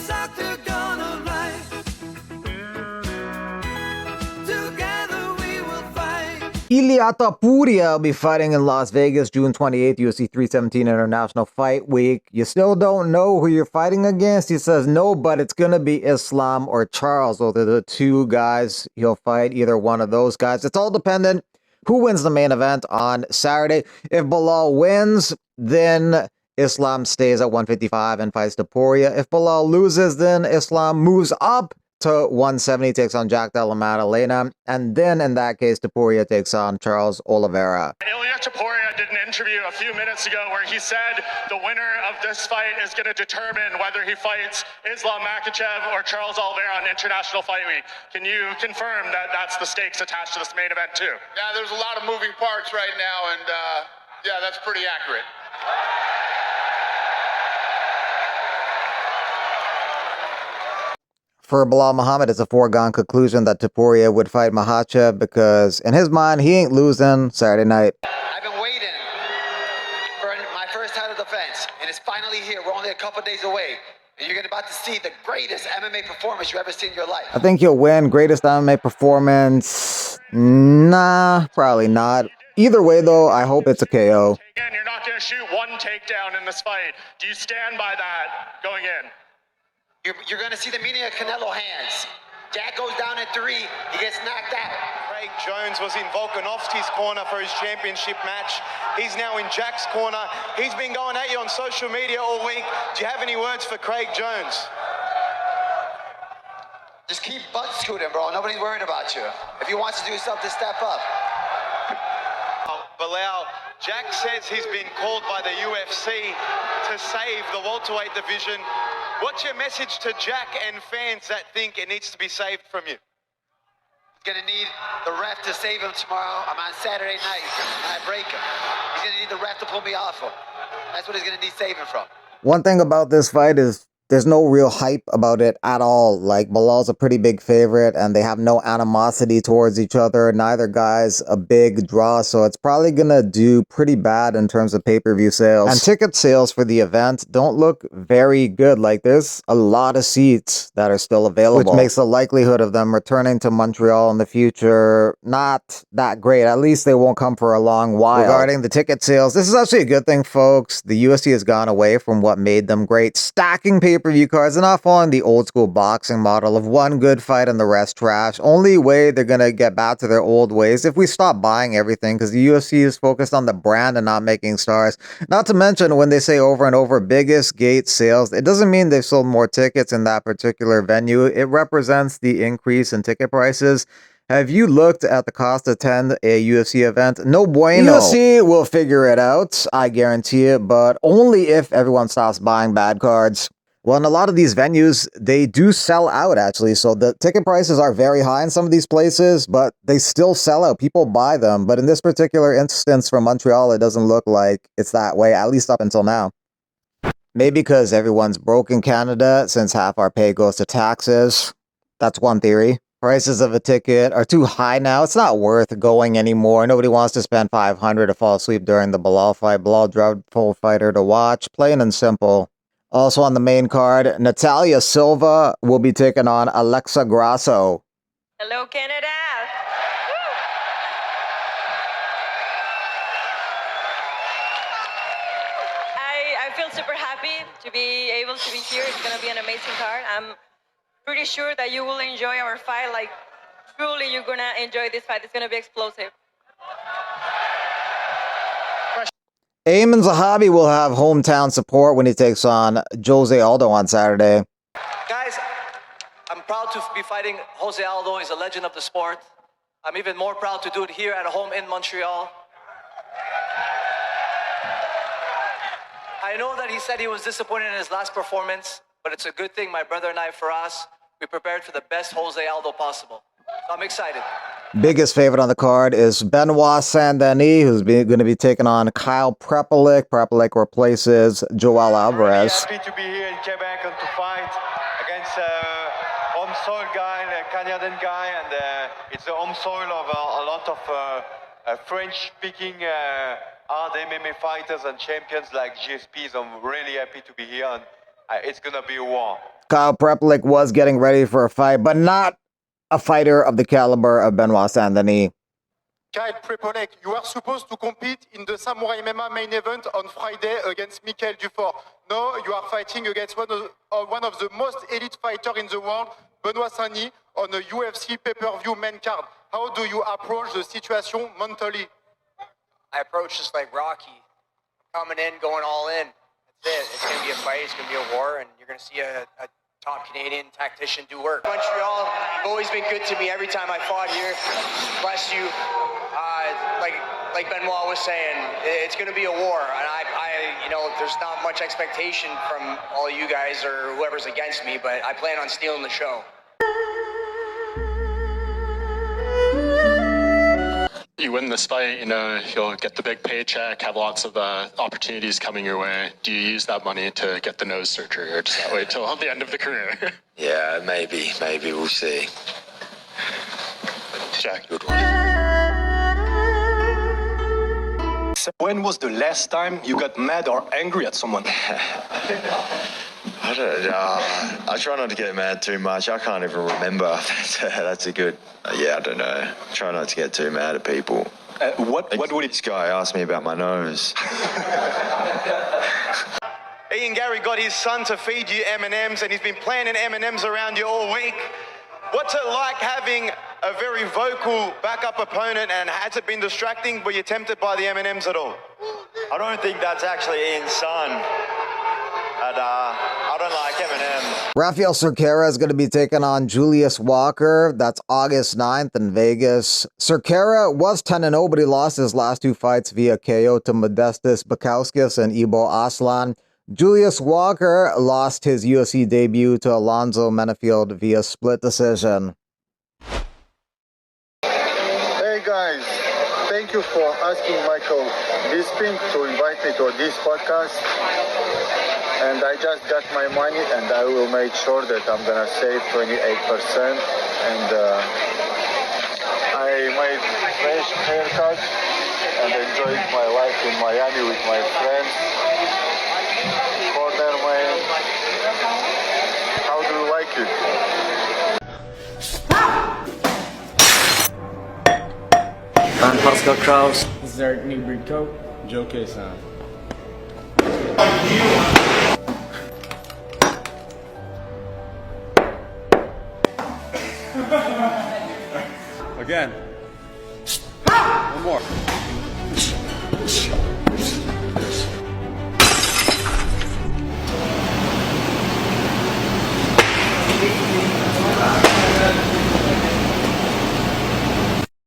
doctor gonna write? Together we will fight. Ilia Topuria will be fighting in Las Vegas June 28th, UFC 317 International Fight Week. You still don't know who you're fighting against? He says no, but it's going to be Islam or Charles. Those are the two guys he'll fight, either one of those guys. It's all dependent who wins the main event on Saturday. If Bilal wins, then Islam stays at 155 and fights Topuria. If Bilal loses, then Islam moves up to 170, takes on Jack Della Maddalena, and then in that case, Topuria takes on Charles Oliveira. Ilia Topuria did an interview a few minutes ago where he said the winner of this fight is going to determine whether he fights Islam Makhachev or Charles Oliveira on International Fight Week. Can you confirm that that's the stakes attached to this main event too? Yeah, there's a lot of moving parts right now, and yeah, that's pretty accurate. For Bilal Muhammad, it's a foregone conclusion that Topuria would fight Makhachev because, in his mind, he ain't losing Saturday night. I've been waiting for my first title defense, and it's finally here. We're only a couple days away, and you're about to see the greatest MMA performance you've ever seen in your life. I think he'll win. Greatest MMA performance? Nah, probably not. Either way, though, I hope it's a KO. Again, you're not going to shoot one takedown in this fight. Do you stand by that going in? You're going to see the meaning of Canelo hands. Jack goes down at 3, he gets knocked out. Craig Jones was in Volkanovski's corner for his championship match. He's now in Jack's corner. He's been going at you on social media all week. Do you have any words for Craig Jones? Just keep butt scooting, bro. Nobody's worried about you. If he wants to do something, step up. Bilal, Jack says he's been called by the UFC to save the welterweight division. What's your message to Jack and fans that think it needs to be saved from you? He's going to need the ref to save him tomorrow. I'm on Saturday night, and I break him. He's going to need the ref to pull me off him. That's what he's going to need saving from. One thing about this fight is there's no real hype about it at all. Like, Bilal's a pretty big favorite, and they have no animosity towards each other. Neither guy's a big draw, so it's probably gonna do pretty bad in terms of pay-per-view sales. And ticket sales for the event don't look very good. Like, there's a lot of seats that are still available, which makes the likelihood of them returning to Montreal in the future not that great. At least they won't come for a long while. Regarding the ticket sales, this is actually a good thing, folks. The UFC has gone away from what made them great, stacking pay-per-view cards and not following the old school boxing model of one good fight and the rest trash. Only way they're gonna get back to their old ways if we stop buying everything, because the UFC is focused on the brand and not making stars. Not to mention, when they say over and over biggest gate sales, it doesn't mean they've sold more tickets in that particular venue. It represents the increase in ticket prices. Have you looked at the cost to attend a UFC event? No bueno. UFC will figure it out, I guarantee it, but only if everyone stops buying bad cards. Well, in a lot of these venues, they do sell out, actually. So the ticket prices are very high in some of these places, but they still sell out. People buy them. But in this particular instance from Montreal, it doesn't look like it's that way, at least up until now. Maybe because everyone's broke in Canada, since half our pay goes to taxes. That's one theory. Prices of a ticket are too high now. It's not worth going anymore. Nobody wants to spend $500 to fall asleep during the Bilal fight. Bilal, dreadful fighter to watch. Plain and simple. Also on the main card, Natalia Silva will be taking on Alexa Grasso. Hello, Canada. I feel super happy to be able to be here. It's going to be an amazing card. I'm pretty sure that you will enjoy our fight. Like, truly, you're going to enjoy this fight. It's going to be explosive. Ayman Zahabi will have hometown support when he takes on Jose Aldo on Saturday. Guys, I'm proud to be fighting Jose Aldo. He's a legend of the sport. I'm even more proud to do it here at home in Montreal. I know that he said he was disappointed in his last performance, but it's a good thing, my brother and I, for us. We prepared for the best Jose Aldo possible. So I'm excited. Biggest favorite on the card is Benoit Saint-Denis, who's going to be taking on Kyle Prepelic. Prepelic replaces Joel Alvarez. Really happy to be here in Quebec and to fight against home soil guy, a Canadian guy, and it's the home soil of a lot of French-speaking hard MMA fighters and champions like GSP. So I'm really happy to be here, and it's gonna be a war. Kyle Preplik was getting ready for a fight, but not a fighter of the caliber of Benoit Saint-Denis. Kyle Preplik, you are supposed to compete in the Samurai MMA main event on Friday against Michael Dufort. No, you are fighting against one of the most elite fighters in the world, Benoit Saint-Denis, on a UFC pay-per-view main card. How do you approach the situation mentally? I approach just like Rocky, coming in, going all in. That's it. It's going to be a fight. It's going to be a war, and you're going to see a top Canadian tactician do work. Montreal, you've always been good to me every time I fought here. Bless you. Like Benoit was saying, it's going to be a war, and there's not much expectation from all you guys or whoever's against me, but I plan on stealing the show. You win this fight, you'll get the big paycheck, have lots of opportunities coming your way. Do you use that money to get the nose surgery, or does that wait till the end of the career? Yeah, maybe we'll see. Jack. Good one. When was the last time you got mad or angry at someone? I don't know. I try not to get mad too much. I can't even remember. That's a good... I don't know. Try not to get too mad at people. What would This guy asked me about my nose. Ian Gary got his son to feed you M&Ms, and he's been planting M&Ms around you all week. What's it like having a very vocal backup opponent, and has it been distracting? Were you tempted by the M&Ms at all? I don't think that's actually Ian's son. And I don't like M&M's. Rafael Cerqueira is going to be taking on Julius Walker. That's August 9th in Vegas. Cerqueira was 10-0, but he lost his last two fights via KO to Modestas Bukauskas and Ibo Aslan. Julius Walker lost his UFC debut to Alonzo Menefield via split decision. Hey guys, thank you for asking Michael Bisping to invite me to this podcast. And I just got my money, and I will make sure that I'm gonna save 28%. And I made fresh haircut and enjoyed my life in Miami with my friends. Corner man, how do you like it? I'm Pascal Kraus. This is Eric Newbreed Cope. Joe K-San. Again. One more.